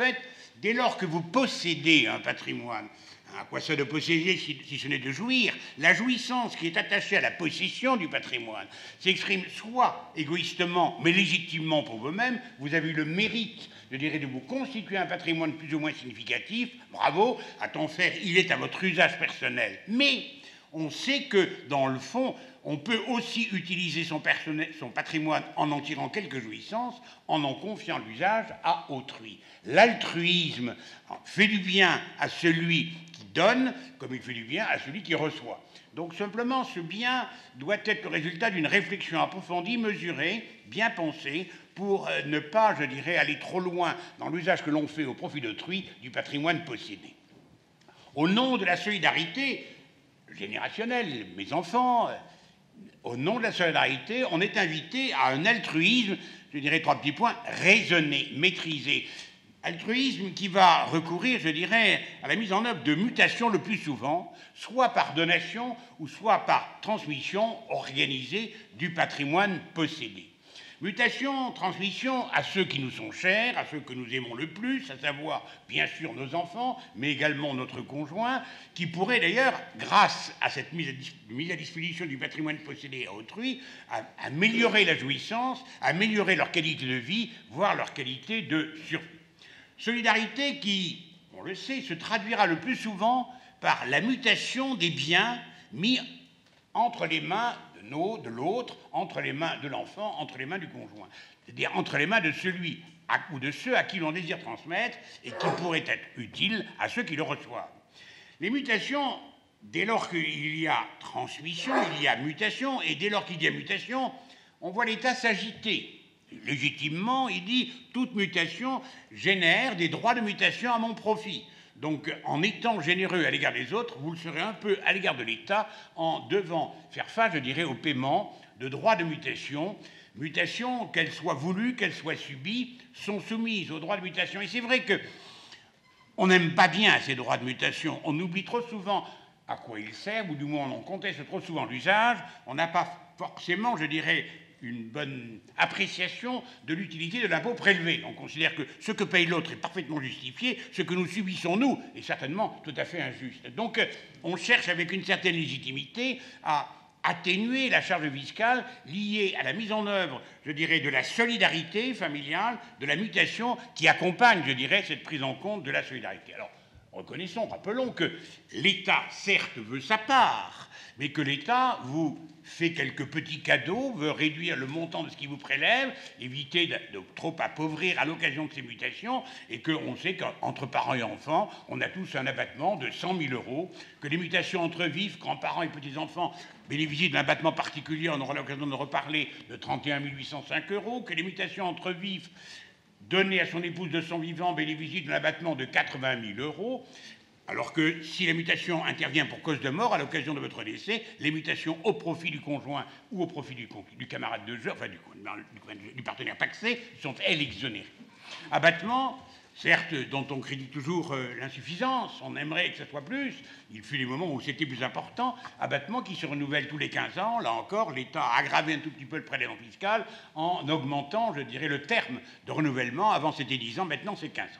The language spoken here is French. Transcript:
fait, dès lors que vous possédez un patrimoine, à quoi ça de posséder si ce n'est de jouir? La jouissance qui est attachée à la possession du patrimoine s'exprime soit égoïstement, mais légitimement pour vous-même. Vous avez eu le mérite, je dirais, de vous constituer un patrimoine plus ou moins significatif. Bravo, à t'en faire, il est à votre usage personnel. Mais on sait que, dans le fond, on peut aussi utiliser son patrimoine en tirant quelques jouissances, en confiant l'usage à autrui. L'altruisme fait du bien à celui qui donne, comme il fait du bien à celui qui reçoit. Donc simplement, ce bien doit être le résultat d'une réflexion approfondie, mesurée, bien pensée, pour ne pas, je dirais, aller trop loin dans l'usage que l'on fait au profit d'autrui du patrimoine possédé. Au nom de la solidarité générationnelle, mes enfants, au nom de la solidarité, on est invité à un altruisme, je dirais 3 petits points, raisonné, maîtrisé. Altruisme qui va recourir, je dirais, à la mise en œuvre de mutations le plus souvent, soit par donation ou soit par transmission organisée du patrimoine possédé. Mutation, transmission à ceux qui nous sont chers, à ceux que nous aimons le plus, à savoir bien sûr nos enfants, mais également notre conjoint, qui pourraient d'ailleurs, grâce à cette mise à disposition du patrimoine possédé à autrui, améliorer la jouissance, améliorer leur qualité de vie, voire leur qualité de survie. Solidarité qui, on le sait, se traduira le plus souvent par la mutation des biens mis entre les mains de l'autre, entre les mains de l'enfant, entre les mains du conjoint. C'est-à-dire entre les mains de celui ou de ceux à qui l'on désire transmettre et qui pourraient être utiles à ceux qui le reçoivent. Les mutations, dès lors qu'il y a transmission, il y a mutation, et dès lors qu'il y a mutation, on voit l'État s'agiter. Légitimement, il dit « toute mutation génère des droits de mutation à mon profit ». Donc, en étant généreux à l'égard des autres, vous le serez un peu à l'égard de l'État en devant faire face, je dirais, au paiement de droits de mutation. Mutations, qu'elles soient voulues, qu'elles soient subies, sont soumises aux droits de mutation. Et c'est vrai qu'on n'aime pas bien ces droits de mutation. On oublie trop souvent à quoi ils servent, ou du moins on en conteste trop souvent l'usage. On n'a pas forcément, je dirais, une bonne appréciation de l'utilité de l'impôt prélevé. On considère que ce que paye l'autre est parfaitement justifié, ce que nous subissons, nous, est certainement tout à fait injuste. Donc, on cherche avec une certaine légitimité à atténuer la charge fiscale liée à la mise en œuvre, je dirais, de la solidarité familiale, de la mutation qui accompagne, je dirais, cette prise en compte de la solidarité. Alors, reconnaissons, rappelons que l'État, certes, veut sa part, mais que l'État vous fait quelques petits cadeaux, veut réduire le montant de ce qu'il vous prélève, éviter de trop appauvrir à l'occasion de ces mutations, et qu'on sait qu'entre parents et enfants, on a tous un abattement de 100 000 €, que les mutations entre vifs, grands-parents et petits-enfants bénéficient d'un abattement particulier, on aura l'occasion de reparler, de 31 805 €, que les mutations entre vifs données à son épouse de son vivant bénéficient d'un abattement de 80 000 €, alors que si la mutation intervient pour cause de mort, à l'occasion de votre décès, les mutations au profit du conjoint ou au profit du camarade de jeu, enfin du partenaire pacsé, sont, elles, exonérées. Abattement, certes, dont on critique toujours l'insuffisance, on aimerait que ce soit plus, il fut des moments où c'était plus important, abattement qui se renouvelle tous les 15 ans, là encore, l'État a aggravé un tout petit peu le prélèvement fiscal en augmentant, je dirais, le terme de renouvellement, avant c'était 10 ans, maintenant c'est 15 ans.